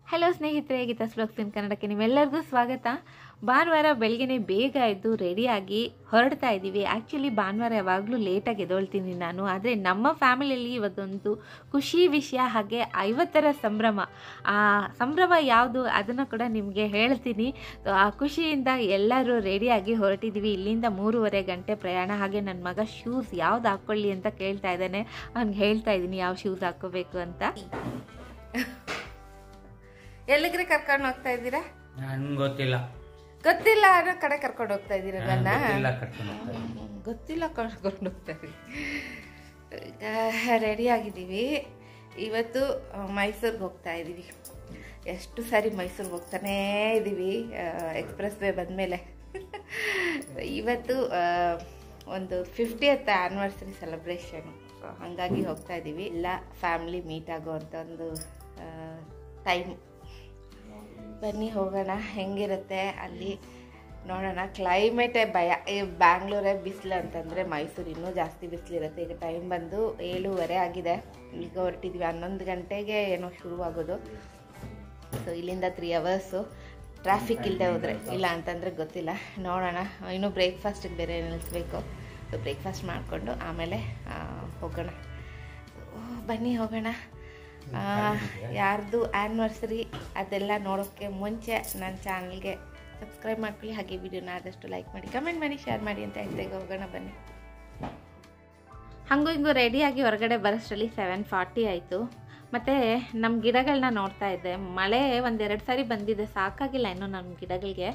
Hello ಸ್ನೇಹಿತರೆ, Geetha vlogs ಇನ್ ಕನ್ನಡಕ್ಕೆ ನಿಮ್ಮೆಲ್ಲರಿಗೂ ಸ್ವಾಗತ. ಭಾನುವಾರ ಬೆಳಗ್ಗೆ ಬೇಗ ಎದ್ದು ರೆಡಿಯಾಗಿ ಹೊರಡ್ತಾ ಇದ್ದೀವಿ. ಆ್ಯಕ್ಚುಲಿ ಭಾನುವಾರ ಯಾವಾಗಲೂ ಲೇಟಾಗಿ ಎದ್ದೊಳ್ತೀನಿ ನಾನು. ಆದರೆ ನಮ್ಮ ಫ್ಯಾಮಿಲಿಯಲ್ಲಿ ಇವತ್ತೊಂದು ಖುಷಿ ವಿಷಯ, ಹಾಗೆ 50ರ ಸಂಭ್ರಮ. ಆ ಸಂಭ್ರಮ ಯಾವುದು ಅದನ್ನು ಕೂಡ ನಿಮಗೆ ಹೇಳ್ತೀನಿ. ಆ ಖುಷಿಯಿಂದ ಎಲ್ಲರೂ ರೆಡಿಯಾಗಿ ಹೊರಟಿದ್ದೀವಿ. ಇಲ್ಲಿಂದ 3:30 ಗಂಟೆ ಪ್ರಯಾಣ. ಹಾಗೆ ನನ್ನ ಮಗ ಶೂಸ್ ಯಾವ್ದು ಹಾಕ್ಕೊಳ್ಳಿ ಅಂತ ಕೇಳ್ತಾ ಇದ್ದಾನೆ. ಅವ್ನಿಗೆ ಹೇಳ್ತಾ ಇದ್ದೀನಿ ಯಾವ ಶೂಸ್ ಹಾಕ್ಕೋಬೇಕು ಅಂತ. ಎಲ್ಲಿಗ್ರೆ ಕರ್ಕೊಂಡು ಹೋಗ್ತಾ ಇದ್ದೀರಾ? ನನ್ಗೆ ಗೊತ್ತಿಲ್ಲ ಅನ್ನೋ ಕಡೆ ಕರ್ಕೊಂಡು ಹೋಗ್ತಾ ಇದ್ದೀರಾ? ಗೊತ್ತಿಲ್ಲ ಕರ್ಕೊಂಡು ಹೋಗ್ತಾ ಇದ್ದೀವಿ. ರೆಡಿ ಆಗಿದ್ದೀವಿ. ಇವತ್ತು ಮೈಸೂರಿಗೆ ಹೋಗ್ತಾ ಇದ್ದೀವಿ. ಎಷ್ಟು ಸಾರಿ ಮೈಸೂರಿಗೆ ಹೋಗ್ತಾನೇ ಇದ್ದೀವಿ ಎಕ್ಸ್ಪ್ರೆಸ್ ವೇ ಬಂದಮೇಲೆ. ಇವತ್ತು ಒಂದು 50th ಆ್ಯನಿವರ್ಸರಿ ಸೆಲೆಬ್ರೇಷನು, ಹಾಗಾಗಿ ಹೋಗ್ತಾ ಇದ್ದೀವಿ. ಎಲ್ಲ ಫ್ಯಾಮಿಲಿ ಮೀಟ್ ಆಗೋವಂಥ ಒಂದು ಟೈಮ್. ಬನ್ನಿ ಹೋಗೋಣ. ಹೆಂಗಿರುತ್ತೆ ಅಲ್ಲಿ ನೋಡೋಣ. ಕ್ಲೈಮೇಟೇ ಭಯ. ಈ ಬ್ಯಾಂಗ್ಳೂರೇ ಬಿಸಿಲು ಅಂತಂದರೆ ಮೈಸೂರು ಇನ್ನೂ ಜಾಸ್ತಿ ಬಿಸಿಲಿರುತ್ತೆ. ಈಗ ಟೈಮ್ ಬಂದು 7:15 ಆಗಿದೆ. ಈಗ ಹೊರಟಿದ್ವಿ. 11 ಗಂಟೆಗೆ ಏನೋ ಶುರುವಾಗೋದು. ಸೊ ಇಲ್ಲಿಂದ 3 ಅವರ್ಸು. ಟ್ರಾಫಿಕ್ ಇಲ್ಲದೆ ಹೋದರೆ, ಇಲ್ಲ ಅಂತಂದರೆ ಗೊತ್ತಿಲ್ಲ. ನೋಡೋಣ. ಇನ್ನೂ ಬ್ರೇಕ್ಫಾಸ್ಟಿಗೆ ಬೇರೆ ನಿಲ್ಲಿಸ್ಬೇಕು. ಸೊ ಬ್ರೇಕ್ಫಾಸ್ಟ್ ಮಾಡಿಕೊಂಡು ಆಮೇಲೆ ಹೋಗೋಣ. ಬನ್ನಿ ಹೋಗೋಣ. ಯಾರ್ದು ಆ್ಯನಿವರ್ಸರಿ ಅದೆಲ್ಲ ನೋಡೋಕ್ಕೆ ಮುಂಚೆ ನನ್ನ ಚಾನಲ್ಗೆ ಸಬ್ಸ್ಕ್ರೈಬ್ ಮಾಡ್ಕೊಳ್ಳಿ. ಹಾಗೆ ವಿಡಿಯೋನ ಆದಷ್ಟು ಲೈಕ್ ಮಾಡಿ, ಕಮೆಂಟ್ ಮಾಡಿ, ಶೇರ್ ಮಾಡಿ ಅಂತ ಹೇಳ್ತಾ ಹೋಗೋಣ. ಬನ್ನಿ. ಹಂಗೂ ಹಿಂಗೂ ರೆಡಿಯಾಗಿ ಹೊರಗಡೆ ಬರೋಷ್ಟರಲ್ಲಿ 7:40 ಆಯಿತು. ಮತ್ತು ನಮ್ಮ ಗಿಡಗಳನ್ನ ನೋಡ್ತಾ ಇದ್ದೆ. ಮಳೆ 1-2 ಸಾರಿ ಬಂದಿದೆ, ಸಾಕಾಗಿಲ್ಲ ಇನ್ನೂ ನಮ್ಮ ಗಿಡಗಳಿಗೆ.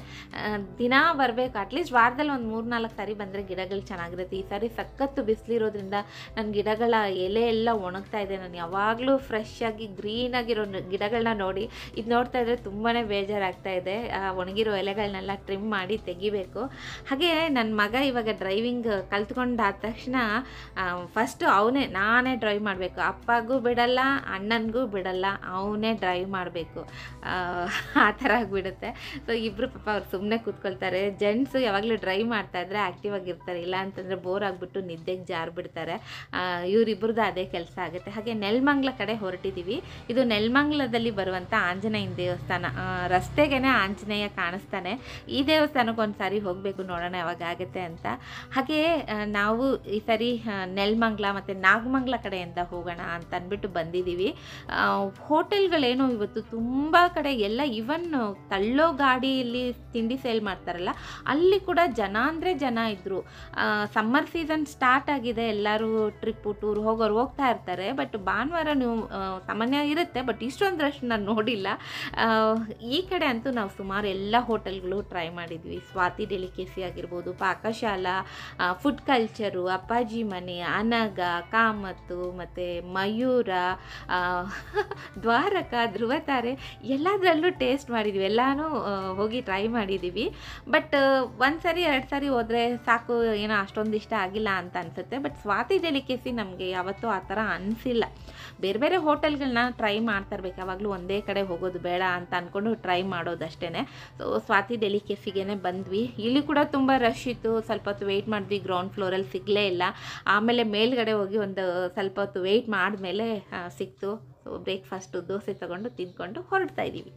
ದಿನ ಬರಬೇಕು. ಅಟ್ಲೀಸ್ಟ್ ವಾರದಲ್ಲಿ ಒಂದು 3-4 ಸಾರಿ ಬಂದರೆ ಗಿಡಗಳು ಚೆನ್ನಾಗಿರುತ್ತೆ. ಈ ಸಾರಿ ಸಖತ್ತು ಬಿಸಿಲಿರೋದ್ರಿಂದ ನನ್ನ ಗಿಡಗಳ ಎಲೆ ಎಲ್ಲ ಒಣಗ್ತಾ ಇದೆ. ನಾನು ಯಾವಾಗಲೂ ಫ್ರೆಶ್ ಆಗಿ ಗ್ರೀನಾಗಿರೋ ಗಿಡಗಳನ್ನ ನೋಡಿ ಇದು ನೋಡ್ತಾ ಇದ್ದರೆ ತುಂಬಾ ಬೇಜಾರಾಗ್ತಾ ಇದೆ. ಒಣಗಿರೋ ಎಲೆಗಳನ್ನೆಲ್ಲ ಟ್ರಿಮ್ ಮಾಡಿ ತೆಗಿಬೇಕು. ಹಾಗೆ ನನ್ನ ಮಗ ಇವಾಗ ಡ್ರೈವಿಂಗ್ ಕಲ್ತ್ಕೊಂಡಾದ ತಕ್ಷಣ ಫಸ್ಟು ನಾನೇ ಡ್ರೈವ್ ಮಾಡಬೇಕು. ಅಪ್ಪಗೂ ಬಿಡಲ್ಲ, ಅಣ್ಣನಿಗೂ ಬಿಡಲ್ಲ, ಅವನೇ ಡ್ರೈವ್ ಮಾಡಬೇಕು. ಆ ಥರ ಆಗಿಬಿಡುತ್ತೆ. ಸೊ ಇಬ್ಬರು ಪಾಪ ಅವ್ರು ಸುಮ್ಮನೆ ಕೂತ್ಕೊಳ್ತಾರೆ. ಜೆಂಟ್ಸು ಯಾವಾಗಲೂ ಡ್ರೈವ್ ಮಾಡ್ತಾಯಿದ್ರೆ ಆ್ಯಕ್ಟಿವ್ ಆಗಿರ್ತಾರೆ, ಇಲ್ಲ ಅಂತಂದರೆ ಬೋರ್ ಆಗಿಬಿಟ್ಟು ನಿದ್ದೆಗೆ ಜಾರಿಬಿಡ್ತಾರೆ. ಇವರಿಬ್ಬರದ್ದು ಅದೇ ಕೆಲಸ ಆಗುತ್ತೆ. ಹಾಗೆ ನೆಲಮಂಗಲ ಕಡೆ ಹೊರಟಿದ್ದೀವಿ. ಇದು ನೆಲಮಂಗಲದಲ್ಲಿ ಬರುವಂಥ ಆಂಜನೇಯನ ದೇವಸ್ಥಾನ. ರಸ್ತೆಗೇ ಆಂಜನೇಯ ಕಾಣಿಸ್ತಾನೆ. ಈ ದೇವಸ್ಥಾನಕ್ಕೆ ಒಂದು ಸಾರಿ ಹೋಗಬೇಕು, ನೋಡೋಣ ಯಾವಾಗ ಆಗುತ್ತೆ ಅಂತ. ಹಾಗೆ ನಾವು ಈ ಸಾರಿ ನೆಲಮಂಗಲ ಮತ್ತು ನಾಗಮಂಗಲ ಕಡೆಯಿಂದ ಹೋಗೋಣ ಅಂತ ಅಂದ್ಬಿಟ್ಟು ಬಂದಿದ್ದೀವಿ. ಹೋಟೆಲ್ಗಳೇನೋ ಇವತ್ತು ತುಂಬ ಕಡೆ ಎಲ್ಲ, ಇವನ್ ತಳ್ಳೋ ಗಾಡಿಯಲ್ಲಿ ತಿಂಡಿ ಸೇಲ್ ಮಾಡ್ತಾರಲ್ಲ, ಅಲ್ಲಿ ಕೂಡ ಜನ ಅಂದರೆ ಜನ ಇದ್ದರು. ಸಮ್ಮರ್ ಸೀಸನ್ ಸ್ಟಾರ್ಟ್ ಆಗಿದೆ. ಎಲ್ಲರೂ ಟ್ರಿಪ್ಪು ಟೂರ್ ಹೋಗೋರು ಹೋಗ್ತಾ ಇರ್ತಾರೆ. ಬಟ್ ಭಾನುವಾರ ನೀವು ಸಾಮಾನ್ಯ ಇರುತ್ತೆ, ಬಟ್ ಇಷ್ಟೊಂದು ರಶ್ ನಾನು ನೋಡಿಲ್ಲ. ಈ ಕಡೆ ಅಂತೂ ನಾವು ಸುಮಾರು ಎಲ್ಲ ಹೋಟೆಲ್ಗಳು ಟ್ರೈ ಮಾಡಿದ್ವಿ. ಸ್ವಾತಿ ಡೆಲಿಕೇಸಿ ಆಗಿರ್ಬೋದು, ಪಾಕಶಾಲಾ, ಫುಡ್ ಕಲ್ಚರು, ಅಪ್ಪಾಜಿ ಮನೆ, ಅನಗ, ಕಾಮತ್ತು, ಮತ್ತು ಮಯೂರ, ದ್ವಾರಕ, ಧ್ರುವತಾರೆ, ಎಲ್ಲದರಲ್ಲೂ ಟೇಸ್ಟ್ ಮಾಡಿದ್ವಿ. ಎಲ್ಲನೂ ಹೋಗಿ ಟ್ರೈ ಮಾಡಿದ್ದೀವಿ. ಬಟ್ 1 ಸಾರಿ 2 ಸಾರಿ ಹೋದರೆ ಸಾಕು, ಏನೋ ಅಷ್ಟೊಂದು ಇಷ್ಟ ಆಗಿಲ್ಲ ಅಂತ ಅನಿಸುತ್ತೆ. ಬಟ್ ಸ್ವಾತಿ ಡೆಲಿಕೇಸಿ ನಮಗೆ ಯಾವತ್ತೂ ಆ ಥರ ಅನಿಸಿಲ್ಲ. ಬೇರೆ ಬೇರೆ ಹೋಟೆಲ್ಗಳನ್ನ ಟ್ರೈ ಮಾಡ್ತಾ ಇರ್ಬೇಕು. ಯಾವಾಗಲೂ ಒಂದೇ ಕಡೆ ಹೋಗೋದು ಬೇಡ ಅಂತ ಅಂದ್ಕೊಂಡು ಟ್ರೈ ಮಾಡೋದಷ್ಟೇ. ಸೊ ಸ್ವಾತಿ ಡೆಲಿಕೇಸಿಗೆ ಬಂದ್ವಿ. ಇಲ್ಲಿ ಕೂಡ ತುಂಬ ರಶ್ ಇತ್ತು. ಸ್ವಲ್ಪ ಹೊತ್ತು ವೆಯ್ಟ್ ಮಾಡಿದ್ವಿ. ಗ್ರೌಂಡ್ ಫ್ಲೋರಲ್ಲಿ ಸಿಗಲೇ ಇಲ್ಲ. ಆಮೇಲೆ ಮೇಲ್ಗಡೆ ಹೋಗಿ ಒಂದು ಸ್ವಲ್ಪ ಹೊತ್ತು ವೆಯ್ಟ್ ಮಾಡಿದ್ಮೇಲೆ ಸಿಕ್ತು. ಸೊ ಬ್ರೇಕ್ಫಾಸ್ಟು ದೋಸೆ ತೊಗೊಂಡು ತಿಂದ್ಕೊಂಡು ಹೊರಡ್ತಾ ಇದ್ದೀವಿ.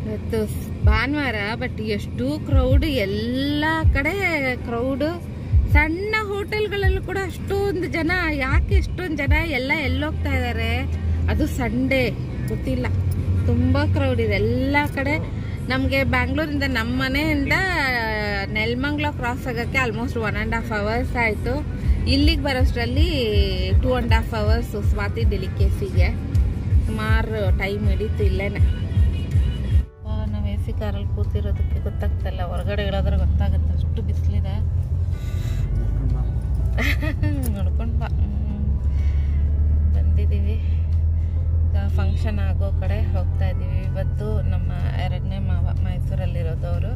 ಇವತ್ತು ಭಾನುವಾರ, ಬಟ್ ಎಷ್ಟು ಕ್ರೌಡ್, ಎಲ್ಲ ಕಡೆ ಕ್ರೌಡು. ಸಣ್ಣ ಹೋಟೆಲ್ಗಳಲ್ಲೂ ಕೂಡ ಅಷ್ಟೊಂದು ಜನ. ಯಾಕೆ ಎಷ್ಟೊಂದು ಜನ? ಎಲ್ಲ ಎಲ್ಲೋಗ್ತಾ ಇದ್ದಾರೆ? ಅದು ಸಂಡೇ, ಗೊತ್ತಿಲ್ಲ. ತುಂಬ ಕ್ರೌಡ್ ಇದೆ ಎಲ್ಲ ಕಡೆ. ನಮಗೆ ಬ್ಯಾಂಗ್ಳೂರಿಂದ, ನಮ್ಮ ಮನೆಯಿಂದ ನೆಲಮಂಗಲ ಕ್ರಾಸ್ ಆಗೋಕ್ಕೆ ಆಲ್ಮೋಸ್ಟ್ 1.5 hours ಆಯಿತು. ಇಲ್ಲಿಗೆ ಬರೋಷ್ಟರಲ್ಲಿ 2.5 hours ಸ್ವಾತಿ ಡೆಲಿಕೇಸಿಗೆ. ಸುಮಾರು ಟೈಮ್ ಹಿಡಿತು ಇಲ್ಲೇನೆ. ನಾವು AC ಕಾರಲ್ಲಿ ಕೂತಿರೋದಕ್ಕೆ ಗೊತ್ತಾಗ್ತಲ್ಲ, ಹೊರಗಡೆ ಇಳೋದ್ರೆ ಗೊತ್ತಾಗುತ್ತೆ. ಅಷ್ಟು ಬಿಸಿಲಿದೆ. ನೋಡ್ಕೊಂಡು ಬಂದಿದ್ದೀವಿ. ಫಂಕ್ಷನ್ ಆಗೋ ಕಡೆ ಹೋಗ್ತಾ ಇದ್ದೀವಿ. ಇವತ್ತು ನಮ್ಮ 2ನೇ ಮಾವ ಮೈಸೂರಲ್ಲಿರೋದವರು,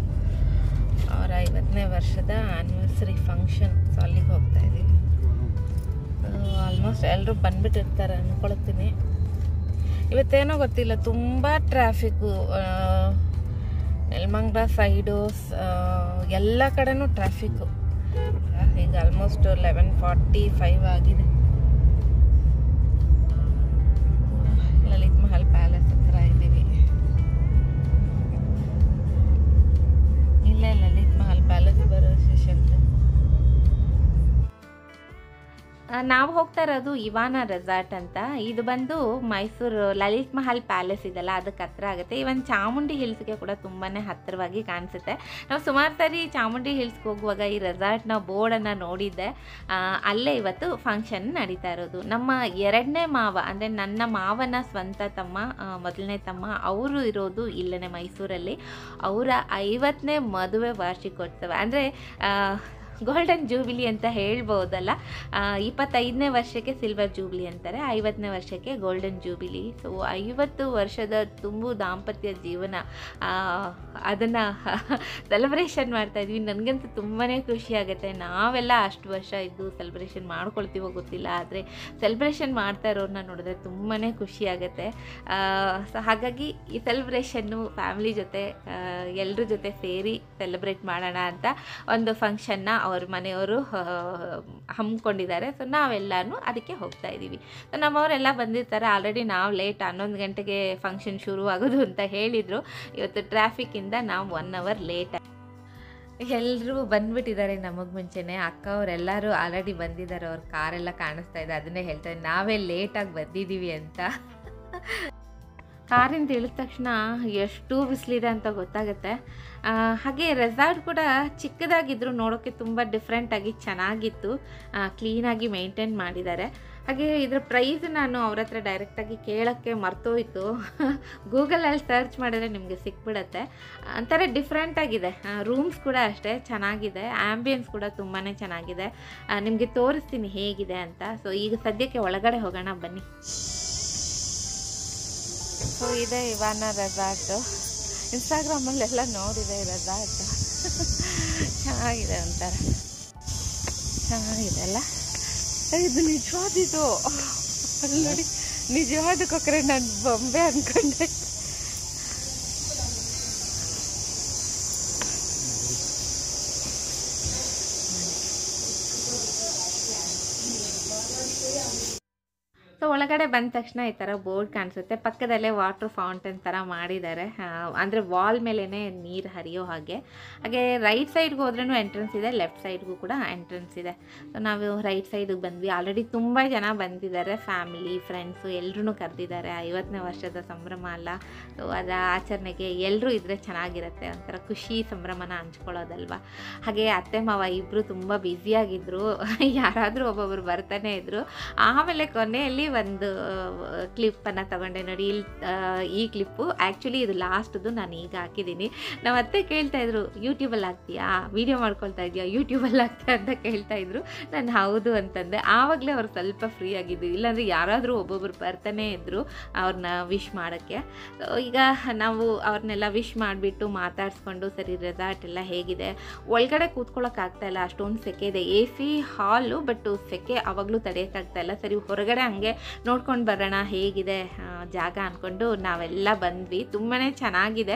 ಅವರ 50ನೇ ವರ್ಷದ ಆ್ಯನಿವರ್ಸರಿ ಫಂಕ್ಷನ್. ಸೊ ಅಲ್ಲಿಗೆ ಹೋಗ್ತಾ ಇದ್ದೀವಿ. ಆಲ್ಮೋಸ್ಟ್ ಎಲ್ಲರೂ ಬಂದ್ಬಿಟ್ಟಿರ್ತಾರೆ ಅಂದ್ಕೊಳ್ತೀನಿ. ಇವತ್ತೇನೋ ಗೊತ್ತಿಲ್ಲ, ತುಂಬ ಟ್ರಾಫಿಕ್ಕು. ನೆಲಮಂಗಲ ಸೈಡು ಎಲ್ಲ ಕಡೆನೂ ಟ್ರಾಫಿಕ್ಕು. ಈಗ ಆಲ್ಮೋಸ್ಟ್ 11:45 ಆಗಿದೆ. ಲಲಿತ್ ಮಹಲ್ ನಾವು ಹೋಗ್ತಾ ಇರೋದು ಇವಾನ ರೆಸಾರ್ಟ್ ಅಂತ. ಇದು ಬಂದು ಮೈಸೂರು ಲಲಿತ್ ಮಹಲ್ ಪ್ಯಾಲೇಸ್ ಇದೆಲ್ಲ ಅದಕ್ಕೆ ಹತ್ರ ಆಗುತ್ತೆ. ಇವನ್ ಚಾಮುಂಡಿ ಹಿಲ್ಸ್ಗೆ ಕೂಡ ತುಂಬಾ ಹತ್ತಿರವಾಗಿ ಕಾಣಿಸುತ್ತೆ. ನಾವು ಸುಮಾರು ಸಾರಿ ಚಾಮುಂಡಿ ಹಿಲ್ಸ್ಗೆ ಹೋಗುವಾಗ ಈ ರೆಸಾರ್ಟ್ನ ಬೋರ್ಡನ್ನು ನೋಡಿದ್ದೆ. ಅಲ್ಲೇ ಇವತ್ತು ಫಂಕ್ಷನ್ ನಡೀತಾ ಇರೋದು. ನಮ್ಮ ಎರಡನೇ ಮಾವ ಅಂದರೆ ನನ್ನ ಮಾವನ ಸ್ವಂತ ತಮ್ಮ, ಮೊದಲನೇ ತಮ್ಮ, ಅವರು ಇರೋದು ಇಲ್ಲೇ ಮೈಸೂರಲ್ಲಿ. ಅವರ 50ನೇ ಮದುವೆ ವಾರ್ಷಿಕೋತ್ಸವ ಅಂದರೆ ಗೋಲ್ಡನ್ ಜೂಬಿಲಿ ಅಂತ ಹೇಳ್ಬೋದಲ್ಲ. 25ನೇ ವರ್ಷಕ್ಕೆ ಸಿಲ್ವರ್ ಜೂಬಿಲಿ ಅಂತಾರೆ, 50ನೇ ವರ್ಷಕ್ಕೆ ಗೋಲ್ಡನ್ ಜೂಬಿಲಿ. ಸೊ 50 ವರ್ಷದ ತುಂಬು ದಾಂಪತ್ಯ ಜೀವನ, ಅದನ್ನು ಸೆಲೆಬ್ರೇಷನ್ ಮಾಡ್ತಾಯಿದ್ವಿ. ನನಗಂತೂ ತುಂಬಾ ಖುಷಿ ಆಗುತ್ತೆ. ನಾವೆಲ್ಲ ಅಷ್ಟು ವರ್ಷ ಇದ್ದು ಸೆಲೆಬ್ರೇಷನ್ ಮಾಡ್ಕೊಳ್ತೀವೋ ಗೊತ್ತಿಲ್ಲ, ಆದರೆ ಸೆಲೆಬ್ರೇಷನ್ ಮಾಡ್ತಾ ಇರೋರನ್ನ ನೋಡಿದ್ರೆ ತುಂಬಾ ಖುಷಿ ಆಗುತ್ತೆ. ಸೊ ಹಾಗಾಗಿ ಈ ಸೆಲೆಬ್ರೇಷನ್ನು ಫ್ಯಾಮಿಲಿ ಜೊತೆ ಎಲ್ಲರ ಜೊತೆ ಸೇರಿ ಸೆಲೆಬ್ರೇಟ್ ಮಾಡೋಣ ಅಂತ ಒಂದು ಫಂಕ್ಷನ್ನ ಅವ್ರ ಮನೆಯವರು ಹಮ್ಮಿಕೊಂಡಿದ್ದಾರೆ. ಸೊ ನಾವೆಲ್ಲನೂ ಅದಕ್ಕೆ ಹೋಗ್ತಾ ಇದ್ದೀವಿ. ಸೊ ನಮ್ಮವರೆಲ್ಲ ಬಂದಿರ್ತಾರೆ. ಆಲ್ರೆಡಿ ನಾವು ಲೇಟ್ 11 ಗಂಟೆಗೆ ಫಂಕ್ಷನ್ ಶುರು ಆಗೋದು ಅಂತ ಹೇಳಿದರು. ಇವತ್ತು ಟ್ರಾಫಿಕ್ಕಿಂದ ನಾವು 1 ಅವರ್ ಲೇಟ್. ಎಲ್ಲರೂ ಬಂದುಬಿಟ್ಟಿದ್ದಾರೆ ನಮಗೆ ಮುಂಚೆನೇ. ಅಕ್ಕ ಅವರೆಲ್ಲರೂ ಆಲ್ರೆಡಿ ಬಂದಿದ್ದಾರೆ. ಅವ್ರ ಕಾರೆಲ್ಲ ಕಾಣಿಸ್ತಾ ಇದೆ. ಅದನ್ನೇ ಹೇಳ್ತಾರೆ ನಾವೇ ಲೇಟಾಗಿ ಬಂದಿದ್ದೀವಿ ಅಂತ. ಕಾರಿಂದ ಇಳಿದ ತಕ್ಷಣ ಎಷ್ಟು ಬಿಸಿಲಿದೆ ಅಂತ ಗೊತ್ತಾಗುತ್ತೆ. ಹಾಗೆ ರೆಸಾರ್ಟ್ ಕೂಡ ಚಿಕ್ಕದಾಗಿದ್ದರೂ ನೋಡೋಕ್ಕೆ ತುಂಬ ಡಿಫ್ರೆಂಟಾಗಿ ಚೆನ್ನಾಗಿತ್ತು. ಕ್ಲೀನಾಗಿ ಮೇಂಟೈನ್ ಮಾಡಿದ್ದಾರೆ. ಹಾಗೆ ಇದರ ಪ್ರೈಸ್ ನಾನು ಅವ್ರ ಹತ್ರ ಡೈರೆಕ್ಟಾಗಿ ಕೇಳೋಕ್ಕೆ ಮರ್ತೋಯ್ತು. ಗೂಗಲಲ್ಲಿ ಸರ್ಚ್ ಮಾಡಿದ್ರೆ ನಿಮಗೆ ಸಿಕ್ಬಿಡತ್ತೆ. ಒಂಥರ ಡಿಫ್ರೆಂಟಾಗಿದೆ. ರೂಮ್ಸ್ ಕೂಡ ಅಷ್ಟೇ ಚೆನ್ನಾಗಿದೆ. ಆ್ಯಂಬಿಯನ್ಸ್ ಕೂಡ ತುಂಬಾ ಚೆನ್ನಾಗಿದೆ. ನಿಮಗೆ ತೋರಿಸ್ತೀನಿ ಹೇಗಿದೆ ಅಂತ. ಸೊ ಈಗ ಸದ್ಯಕ್ಕೆ ಒಳಗಡೆ ಹೋಗೋಣ ಬನ್ನಿ. ಸೊ ಇದೆ ಇವಾನ ರೆಸಾರ್ಟು. ಇನ್ಸ್ಟಾಗ್ರಾಮಲ್ಲೆಲ್ಲ ನೋಡಿದೆ ಈ ರೆಸಾರ್ಟ್. ಚೆನ್ನಾಗಿದೆ, ಒಂಥರ ಚೆನ್ನಾಗಿದೆ ಅಲ್ಲ. ಇದು ನಿಜವಾದಿದು ನೋಡಿ, ನಿಜವಾದಕ್ಕೊಕ್ಕರೆ ನಾನು ಬೊಂಬೆ ಅಂದ್ಕೊಂಡೆ. ಸೊ ಒಳಗಡೆ ಬಂದ ತಕ್ಷಣ ಈ ಥರ ಬೋರ್ಡ್ ಕಾಣಿಸುತ್ತೆ. ಪಕ್ಕದಲ್ಲೇ ವಾಟರ್ ಫೌಂಟೇನ್ ಥರ ಮಾಡಿದ್ದಾರೆ. ಅಂದರೆ ವಾಲ್ ಮೇಲೇ ನೀರು ಹರಿಯೋ ಹಾಗೆ. ಹಾಗೆ ರೈಟ್ ಸೈಡ್ಗೆ ಹೋದ್ರೂ ಎಂಟ್ರೆನ್ಸ್ ಇದೆ, ಲೆಫ್ಟ್ ಸೈಡ್ಗೂ ಕೂಡ ಎಂಟ್ರೆನ್ಸ್ ಇದೆ. ಸೊ ನಾವು ರೈಟ್ ಸೈಡಿಗೆ ಬಂದ್ವಿ. ಆಲ್ರೆಡಿ ತುಂಬ ಜನ ಬಂದಿದ್ದಾರೆ. ಫ್ಯಾಮಿಲಿ, ಫ್ರೆಂಡ್ಸು ಎಲ್ಲರೂ ಕರೆದಿದ್ದಾರೆ. 50ನೇ ವರ್ಷದ ಸಂಭ್ರಮ ಅಲ್ಲ. ಸೊ ಅದರ ಆಚರಣೆಗೆ ಎಲ್ಲರೂ ಇದ್ದರೆ ಚೆನ್ನಾಗಿರುತ್ತೆ. ಒಂಥರ ಖುಷಿ ಸಂಭ್ರಮನ ಹಂಚ್ಕೊಳ್ಳೋದಲ್ವ. ಹಾಗೆ ಅತ್ತೆ ಮಾವ ಇಬ್ಬರು ತುಂಬ ಬ್ಯುಸಿಯಾಗಿದ್ದರು. ಯಾರಾದರೂ ಒಬ್ಬೊಬ್ಬರು ಬರ್ತಾನೆ ಇದ್ದರು. ಆಮೇಲೆ ಕೊನೆಯಲ್ಲಿ ಒಂದು ಕ್ಲಿಪ್ಪನ್ನು ತಗೊಂಡೆ ನೋಡಿ. ಈ ಕ್ಲಿಪ್ಪು ಆ್ಯಕ್ಚುಲಿ ಇದು ಲಾಸ್ಟ್ದು ನಾನು ಈಗ ಹಾಕಿದ್ದೀನಿ. ನಾವು ಅತ್ತೆ ಕೇಳ್ತಾಯಿದ್ರು, ಯೂಟ್ಯೂಬಲ್ಲಿ ಹಾಕ್ತೀಯಾ, ವೀಡಿಯೋ ಮಾಡ್ಕೊಳ್ತಾ ಇದೆಯಾ, ಯೂಟ್ಯೂಬಲ್ಲಿ ಹಾಕ್ತೀಯಾ ಅಂತ ಕೇಳ್ತಾಯಿದ್ರು. ನಾನು ಹೌದು ಅಂತಂದೆ. ಆವಾಗಲೇ ಅವ್ರು ಸ್ವಲ್ಪ ಫ್ರೀ ಆಗಿದ್ದು. ಇಲ್ಲಾಂದರೆ ಯಾರಾದರೂ ಒಬ್ಬೊಬ್ಬರು ಬರ್ತಾನೆ ಇದ್ದರು ಅವ್ರನ್ನ ವಿಶ್ ಮಾಡೋಕ್ಕೆ. ಈಗ ನಾವು ಅವ್ರನ್ನೆಲ್ಲ ವಿಶ್ ಮಾಡಿಬಿಟ್ಟು ಮಾತಾಡಿಸ್ಕೊಂಡು, ಸರಿ ರೆಸಾರ್ಟ್ ಎಲ್ಲ ಹೇಗಿದೆ, ಒಳಗಡೆ ಕೂತ್ಕೊಳ್ಳೋಕ್ಕಾಗ್ತಾಯಿಲ್ಲ, ಅಷ್ಟೊಂದು ಸೆಕೆ ಇದೆ. AC ಹಾಲು, ಬಟ್ ಸೆಕೆ ಆವಾಗಲೂ ತಡೆಯೋಕ್ಕಾಗ್ತಾಯಿಲ್ಲ. ಸರಿ ಹೊರಗಡೆ ಹಂಗೆ ನೋಡ್ಕೊಂಡು ಬರೋಣ ಹೇಗಿದೆ ಜಾಗ ಅಂದ್ಕೊಂಡು ನಾವೆಲ್ಲ ಬಂದ್ವಿ. ತುಂಬಾ ಚೆನ್ನಾಗಿದೆ.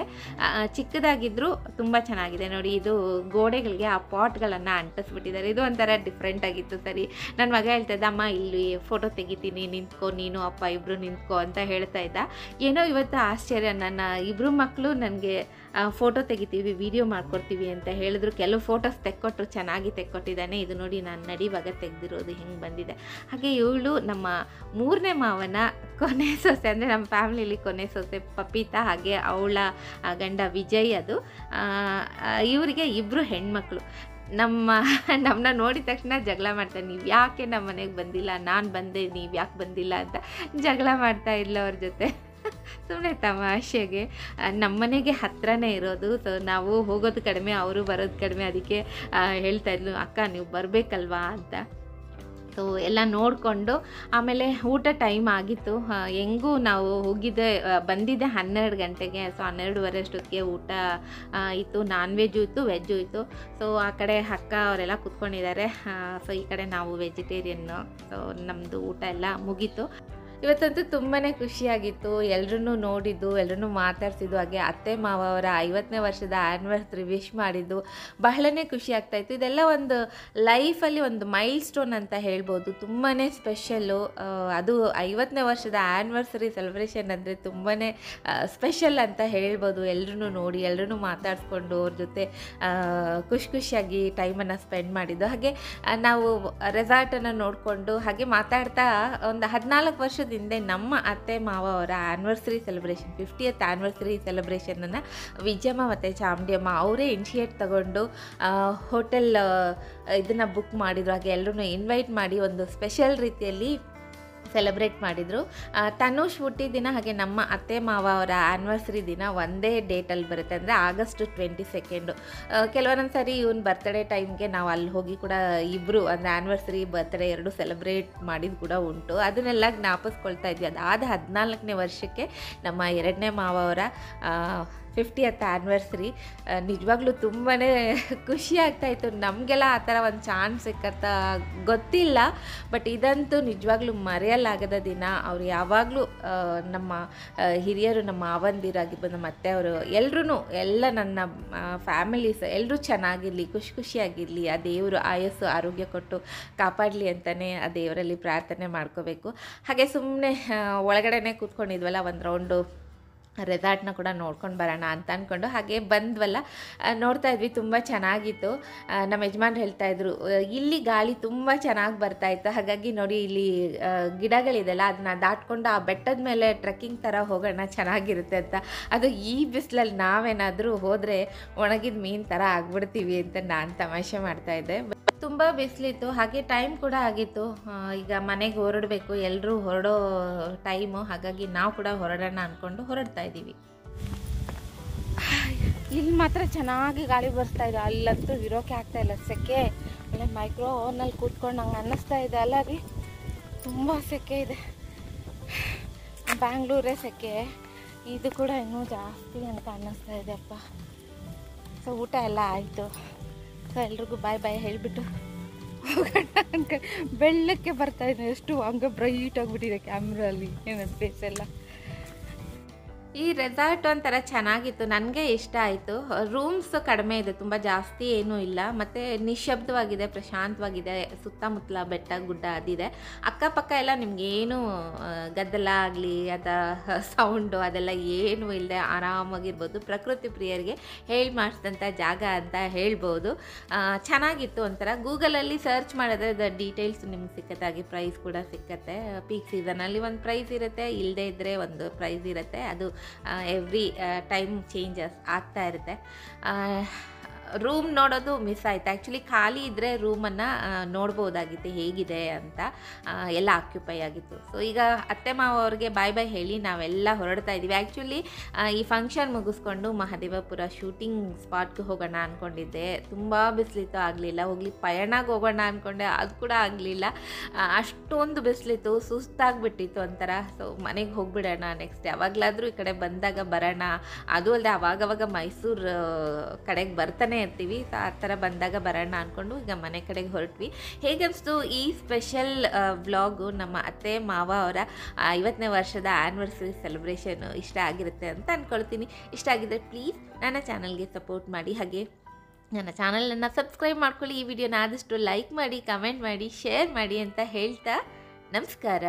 ಚಿಕ್ಕದಾಗಿದ್ದರೂ ತುಂಬ ಚೆನ್ನಾಗಿದೆ ನೋಡಿ. ಇದು ಗೋಡೆಗಳಿಗೆ ಆ ಪಾಟ್ಗಳನ್ನು ಅಂಟಿಸ್ಬಿಟ್ಟಿದ್ದಾರೆ. ಇದು ಒಂಥರ ಡಿಫ್ರೆಂಟಾಗಿತ್ತು. ಸರಿ ನನ್ನ ಮಗ ಹೇಳ್ತಾಯಿದ್ದ, ಅಮ್ಮ ಇಲ್ಲಿ ಫೋಟೋ ತೆಗಿತೀನಿ, ನಿಂತ್ಕೊ, ನೀನು ಅಪ್ಪ ಇಬ್ಬರು ನಿಂತ್ಕೊ ಅಂತ ಹೇಳ್ತಾ ಇದ್ದ. ಏನೋ ಇವತ್ತು ಆಶ್ಚರ್ಯ, ನನ್ನ ಇಬ್ಬರು ಮಕ್ಕಳು ನನಗೆ ಫೋಟೋ ತೆಗಿತೀವಿ, ವಿಡಿಯೋ ಮಾಡ್ಕೊಡ್ತೀವಿ ಅಂತ ಹೇಳಿದ್ರು. ಕೆಲವು ಫೋಟೋಸ್ ತೆಕ್ಕೊಟ್ರು, ಚೆನ್ನಾಗಿ ತೆಕ್ಕೊಟ್ಟಿದ್ದಾನೆ. ಇದು ನೋಡಿ ನಾನು ನಡಿವಾಗ ತೆಗೆದಿರೋದು ಹೆಂಗೆ ಬಂದಿದೆ. ಹಾಗೆ ಇವಳು ನಮ್ಮ 3ನೇ ಮಾವನ ಕೊನೆ ಸೊಸೆ, ಅಂದರೆ ನಮ್ಮ ಫ್ಯಾಮಿಲಿಯಲ್ಲಿ ಕೊನೆ ಸೊಸೆ ಪಪೀತಾ. ಹಾಗೆ ಅವಳ ಗಂಡ ವಿಜಯ್. ಅದು ಇವರಿಗೆ ಇಬ್ಬರು ಹೆಣ್ಮಕ್ಳು. ನಮ್ಮನ್ನ ನೋಡಿದ ತಕ್ಷಣ ಜಗಳ ಮಾಡ್ತಾರೆ, ನೀವು ಯಾಕೆ ನಮ್ಮ ಮನೆಗೆ ಬಂದಿಲ್ಲ, ನಾನು ಬಂದೆ, ನೀವು ಯಾಕೆ ಬಂದಿಲ್ಲ ಅಂತ ಜಗಳ ಮಾಡ್ತಾ ಇಲ್ಲ ಅವ್ರ ಜೊತೆ. ಸುಮ್ಮನೆ ತಮಾಷೆಗೆ. ನಮ್ಮನೆಗೆ ಹತ್ರನೇ ಇರೋದು. ಸೊ ನಾವು ಹೋಗೋದು ಕಡಿಮೆ, ಅವರು ಬರೋದು ಕಡಿಮೆ. ಅದಕ್ಕೆ ಹೇಳ್ತಾಯಿದ್ಲು, ಅಕ್ಕ ನೀವು ಬರಬೇಕಲ್ವಾ ಅಂತ. ಸೊ ಎಲ್ಲ ನೋಡಿಕೊಂಡು ಆಮೇಲೆ ಊಟ ಟೈಮ್ ಆಗಿತ್ತು. ಹೆಂಗೂ ನಾವು ಬಂದಿದ್ದೆ 12 ಗಂಟೆಗೆ. ಸೊ 12:30 ಅಷ್ಟೊತ್ತಿಗೆ ಊಟ ಇತ್ತು. ನಾನ್ ವೆಜ್ಜು ಇತ್ತು, ವೆಜ್ಜು ಇತ್ತು. ಸೊ ಆ ಕಡೆ ಅಕ್ಕ ಅವರೆಲ್ಲ ಕೂತ್ಕೊಂಡಿದ್ದಾರೆ. ಸೊ ಈ ಕಡೆ ನಾವು ವೆಜಿಟೇರಿಯನ್ನು. ಸೊ ನಮ್ಮದು ಊಟ ಎಲ್ಲ ಮುಗೀತು. ಇವತ್ತಂತೂ ತುಂಬಾ ಖುಷಿಯಾಗಿತ್ತು. ಎಲ್ರೂ ನೋಡಿದ್ದು, ಎಲ್ರೂ ಮಾತಾಡ್ಸಿದ್ದು, ಹಾಗೆ ಅತ್ತೆ ಮಾವ ಅವರ 50ನೇ ವರ್ಷದ ಆ್ಯನಿವರ್ಸರಿ ವಿಶ್ ಮಾಡಿದ್ದು ಬಹಳನೇ ಖುಷಿ ಆಗ್ತಾಯಿತ್ತು. ಇದೆಲ್ಲ ಒಂದು ಲೈಫಲ್ಲಿ ಒಂದು ಮೈಲ್ ಸ್ಟೋನ್ ಅಂತ ಹೇಳ್ಬೋದು. ತುಂಬಾ ಸ್ಪೆಷಲ್ಲು. ಅದು 50ನೇ ವರ್ಷದ ಆ್ಯನಿವರ್ಸರಿ ಸೆಲೆಬ್ರೇಷನ್ ಅಂದರೆ ತುಂಬಾ ಸ್ಪೆಷಲ್ ಅಂತ ಹೇಳ್ಬೋದು. ಎಲ್ರೂ ನೋಡಿ, ಎಲ್ರೂ ಮಾತಾಡಿಸ್ಕೊಂಡು ಅವ್ರ ಜೊತೆ ಖುಷಿಯಾಗಿ ಟೈಮನ್ನು ಸ್ಪೆಂಡ್ ಮಾಡಿದ್ದು. ಹಾಗೆ ನಾವು ರೆಸಾರ್ಟನ್ನು ನೋಡಿಕೊಂಡು ಹಾಗೆ ಮಾತಾಡ್ತಾ ಒಂದು 14 ವರ್ಷದ ಹಿಂದೆ ನಮ್ಮ ಅತ್ತೆ ಮಾವ ಅವರ ಆ್ಯನಿವರ್ಸರಿ ಸೆಲೆಬ್ರೇಷನ್ 50th ಆ್ಯನಿವರ್ಸರಿ ಸೆಲೆಬ್ರೇಷನನ್ನು ವಿಜಯಮ್ಮ ಮತ್ತು ಚಾಮುಂಡಿಯಮ್ಮ ಅವರೇ ಇನಿಷಿಯೇಟ್ ತಗೊಂಡು ಹೋಟೆಲ್ ಇದನ್ನು ಬುಕ್ ಮಾಡಿದ್ರು. ಹಾಗೆ ಎಲ್ಲರೂ ಇನ್ವೈಟ್ ಮಾಡಿ ಒಂದು ಸ್ಪೆಷಲ್ ರೀತಿಯಲ್ಲಿ ಸೆಲೆಬ್ರೇಟ್ ಮಾಡಿದರು. ತನುಷ್ ಹುಟ್ಟಿದ ದಿನ ಹಾಗೆ ನಮ್ಮ ಅತ್ತೆ ಮಾವ ಅವರ ಆ್ಯನಿವರ್ಸರಿ ದಿನ ಒಂದೇ ಡೇಟಲ್ಲಿ ಬರುತ್ತೆ, ಅಂದರೆ August 22. ಕೆಲವೊಂದೊಂದು ಸಾರಿ ಇವನ್ ಬರ್ತ್ಡೇ ಟೈಮ್ಗೆ ನಾವು ಅಲ್ಲಿ ಹೋಗಿ ಕೂಡ ಇಬ್ಬರು ಅಂದರೆ ಆ್ಯನಿವರ್ಸರಿ ಬರ್ತ್ಡೇ ಎರಡು ಸೆಲೆಬ್ರೇಟ್ ಮಾಡಿದ್ದು ಕೂಡ ಉಂಟು. ಅದನ್ನೆಲ್ಲ ಜ್ಞಾಪಿಸ್ಕೊಳ್ತಾ ಇದ್ವಿ. ಅದಾದ 14ನೇ ವರ್ಷಕ್ಕೆ ನಮ್ಮ 2ನೇ ಮಾವ ಅವರ 50th ಆ್ಯನಿವರ್ಸರಿ. ನಿಜವಾಗ್ಲೂ ತುಂಬಾ ಖುಷಿ ಆಗ್ತಾಯಿತ್ತು. ನಮಗೆಲ್ಲ ಆ ಥರ ಒಂದು ಚಾನ್ಸ್ ಸಿಕ್ಕತ್ತ ಗೊತ್ತಿಲ್ಲ, ಬಟ್ ಇದಂತೂ ನಿಜವಾಗ್ಲೂ ಮರೆಯಲಾಗದ ದಿನ. ಅವ್ರು ಯಾವಾಗಲೂ ನಮ್ಮ ಹಿರಿಯರು, ನಮ್ಮ ಮಾವಂದಿರಾಗಿರ್ಬೋದು, ನಮ್ಮ ಅತ್ತೆಯವರು ಎಲ್ಲ ನನ್ನ ಫ್ಯಾಮಿಲೀಸ್ ಎಲ್ಲರೂ ಚೆನ್ನಾಗಿರಲಿ, ಖುಷಿಯಾಗಿರಲಿ, ಆ ದೇವರು ಆಯಸ್ಸು ಆರೋಗ್ಯ ಕೊಟ್ಟು ಕಾಪಾಡಲಿ ಅಂತಲೇ ಆ ದೇವರಲ್ಲಿ ಪ್ರಾರ್ಥನೆ ಮಾಡ್ಕೋಬೇಕು. ಹಾಗೆ ಸುಮ್ಮನೆ ಒಳಗಡೆನೇ ಕೂತ್ಕೊಂಡಿದ್ವಲ್ಲ, ಒಂದು ರೌಂಡು ರೆಸಾರ್ಟ್ನ ಕೂಡ ನೋಡ್ಕೊಂಡು ಬರೋಣ ಅಂತ ಅಂದ್ಕೊಂಡು ಹಾಗೆ ಬಂದ್ವಲ್ಲ. ನೋಡ್ತಾ ಇದ್ವಿ, ತುಂಬ ಚೆನ್ನಾಗಿತ್ತು. ನಮ್ಮ ಯಜಮಾನ್ರು ಹೇಳ್ತಾಯಿದ್ರು, ಇಲ್ಲಿ ಗಾಳಿ ತುಂಬ ಚೆನ್ನಾಗಿ ಬರ್ತಾಯಿತ್ತು. ಹಾಗಾಗಿ ನೋಡಿ ಇಲ್ಲಿ ಗಿಡಗಳಿದೆಲ್ಲ, ಅದನ್ನ ದಾಟ್ಕೊಂಡು ಆ ಬೆಟ್ಟದ ಮೇಲೆ ಟ್ರೆಕ್ಕಿಂಗ್ ಥರ ಹೋಗೋಣ, ಚೆನ್ನಾಗಿರುತ್ತೆ ಅಂತ. ಅದು ಈ ಬಿಸಿಲಲ್ಲಿ ನಾವೇನಾದರೂ ಹೋದರೆ ಒಣಗಿದ ಮೀನು ಥರ ಆಗ್ಬಿಡ್ತೀವಿ ಅಂತ ನಾನು ತಮಾಷೆ ಮಾಡ್ತಾಯಿದ್ದೆ. ತುಂಬ ಬಿಸಿಲಿತ್ತು, ಹಾಗೆ ಟೈಮ್ ಕೂಡ ಆಗಿತ್ತು. ಈಗ ಮನೆಗೆ ಹೊರಡಬೇಕು, ಎಲ್ಲರೂ ಹೊರಡೋ ಟೈಮು. ಹಾಗಾಗಿ ನಾವು ಕೂಡ ಹೊರಡೋಣ ಅಂದ್ಕೊಂಡು ಹೊರಡ್ತಾ ಇದ್ದೀವಿ. ಇಲ್ಲಿ ಮಾತ್ರ ಚೆನ್ನಾಗಿ ಗಾಳಿ ಬರ್ತಾ ಇದೆ, ಅಲ್ಲಂತೂ ಇರೋಕೆ ಆಗ್ತಾ ಇಲ್ಲ. ಸೆಕೆ ಅಲ್ಲೇ ಮೈಕ್ರೋ ಓವನಲ್ಲಿ ಕೂತ್ಕೊಂಡು ಹಂಗೆ ಅನ್ನಿಸ್ತಾ ಇದೆ ಅಲ್ಲ ರೀ, ತುಂಬ ಸೆಕೆ ಇದೆ. ಬ್ಯಾಂಗ್ಳೂರೇ ಸೆಕೆ, ಇದು ಕೂಡ ಇನ್ನೂ ಜಾಸ್ತಿ ಅಂತ ಅನ್ನಿಸ್ತಾ ಇದೆ ಅಪ್ಪ. ಸೊ ಊಟ ಎಲ್ಲ ಆಯಿತು. ಸೊ ಎಲ್ರಿಗೂ ಬಾಯ್ ಹೇಳಿಬಿಟ್ಟು ಹೋಗೋಣ ಅನ್ಕ ಬೆಳ್ಳಕ್ಕೆ ಬರ್ತಾಯಿದೆ. ಎಷ್ಟು ಹಂಗೆ ಬ್ರೈಟ್ ಆಗಿಬಿಟ್ಟಿದೆ ಕ್ಯಾಮ್ರಲ್ಲಿ ಏನದು ಫೇಸ್ ಎಲ್ಲ. ಈ ರೆಸಾರ್ಟ್ ಒಂಥರ ಚೆನ್ನಾಗಿತ್ತು, ನನಗೆ ಇಷ್ಟ ಆಯಿತು. ರೂಮ್ಸ್ ಕಡಿಮೆ ಇದೆ, ತುಂಬ ಜಾಸ್ತಿ ಏನೂ ಇಲ್ಲ, ಮತ್ತು ನಿಶಬ್ದವಾಗಿದೆ, ಪ್ರಶಾಂತವಾಗಿದೆ. ಸುತ್ತಮುತ್ತಲ ಬೆಟ್ಟ ಗುಡ್ಡ ಅದಿದೆ. ಅಕ್ಕಪಕ್ಕ ಎಲ್ಲ ನಿಮಗೇನು ಗದ್ದಲ ಆಗಲಿ ಸೌಂಡು ಅದೆಲ್ಲ ಏನೂ ಇಲ್ಲದೆ ಆರಾಮಾಗಿರ್ಬೋದು. ಪ್ರಕೃತಿ ಪ್ರಿಯರಿಗೆ ಹೇಳಿ ಮಾಡಿಸಿದಂಥ ಜಾಗ ಅಂತ ಹೇಳ್ಬೋದು. ಚೆನ್ನಾಗಿತ್ತು ಒಂಥರ. ಗೂಗಲಲ್ಲಿ ಸರ್ಚ್ ಮಾಡಿದ್ರೆ ಡೀಟೇಲ್ಸ್ ನಿಮ್ಗೆ ಸಿಕ್ಕತ್ತೆ, ಹಾಗೆ ಪ್ರೈಸ್ ಕೂಡ ಸಿಕ್ಕತ್ತೆ. ಪೀಕ್ ಸೀಸನಲ್ಲಿ ಒಂದು ಪ್ರೈಸ್ ಇರುತ್ತೆ, ಇಲ್ಲದೇ ಇದ್ದರೆ ಒಂದು ಪ್ರೈಸ್ ಇರುತ್ತೆ. ಅದು ಎವ್ರಿ ಟೈಮ್ ಚೇಂಜಸ್ ಆಗ್ತಾ ಇರುತ್ತೆ. ರೂಮ್ ನೋಡೋದು ಮಿಸ್ ಆಯಿತು. ಆ್ಯಕ್ಚುಲಿ ಖಾಲಿ ಇದ್ದರೆ ರೂಮನ್ನು ನೋಡ್ಬೋದಾಗಿತ್ತು ಹೇಗಿದೆ ಅಂತ, ಎಲ್ಲ ಆಕ್ಯುಪೈ ಆಗಿತ್ತು. ಸೊ ಈಗ ಅತ್ತೆ ಮಾವ ಅವ್ರಿಗೆ ಬಾಯ್ ಹೇಳಿ ನಾವೆಲ್ಲ ಹೊರಡ್ತಾ ಇದ್ದೀವಿ. ಆ್ಯಕ್ಚುಲಿ ಈ ಫಂಕ್ಷನ್ ಮುಗಿಸ್ಕೊಂಡು ಮಹದೇವಪುರ ಶೂಟಿಂಗ್ ಸ್ಪಾಟ್ಗೆ ಹೋಗೋಣ ಅಂದ್ಕೊಂಡಿದ್ದೆ. ತುಂಬ ಬಿಸಿಲಿತ್ತು, ಆಗಲಿಲ್ಲ. ಹೋಗ್ಲಿ ಪಯಣಕ್ಕೆ ಹೋಗೋಣ ಅಂದ್ಕೊಂಡೆ, ಅದು ಕೂಡ ಆಗಲಿಲ್ಲ. ಅಷ್ಟೊಂದು ಬಿಸಿಲಿತ್ತು, ಸುಸ್ತಾಗಿಬಿಟ್ಟಿತ್ತು ಒಂಥರ. ಸೊ ಮನೆಗೆ ಹೋಗ್ಬಿಡೋಣ, ನೆಕ್ಸ್ಟ್ ಯಾವಾಗಲಾದರೂ ಈ ಕಡೆ ಬಂದಾಗ ಬರೋಣ. ಅದು ಅಲ್ಲದೆ ಅವಾಗವಾಗ ಮೈಸೂರು ಕಡೆಗೆ ಬರ್ತಾನೆ ಇರ್ತೀವಿ. ಸೊ ಆ ಥರ ಬಂದಾಗ ಬರೋಣ ಅಂದ್ಕೊಂಡು ಈಗ ಮನೆ ಕಡೆಗೆ ಹೊರಟ್ವಿ. ಹೇಗನ್ನಿಸ್ತು ಈ ಸ್ಪೆಷಲ್ ವ್ಲಾಗು? ನಮ್ಮ ಅತ್ತೆ ಮಾವ ಅವರ 50ನೇ ವರ್ಷದ ಆ್ಯನಿವರ್ಸರಿ ಸೆಲೆಬ್ರೇಷನ್ ಇಷ್ಟ ಆಗಿರುತ್ತೆ ಅಂತ ಅಂದ್ಕೊಳ್ತೀನಿ. ಇಷ್ಟ ಆಗಿದ್ದರೆ ಪ್ಲೀಸ್ ನನ್ನ ಚಾನಲ್ಗೆ ಸಪೋರ್ಟ್ ಮಾಡಿ, ಹಾಗೆ ನನ್ನ ಚಾನಲನ್ನು ಸಬ್ಸ್ಕ್ರೈಬ್ ಮಾಡ್ಕೊಳ್ಳಿ. ಈ ವಿಡಿಯೋನ ಆದಷ್ಟು ಲೈಕ್ ಮಾಡಿ, ಕಮೆಂಟ್ ಮಾಡಿ, ಶೇರ್ ಮಾಡಿ ಅಂತ ಹೇಳ್ತಾ ನಮಸ್ಕಾರ.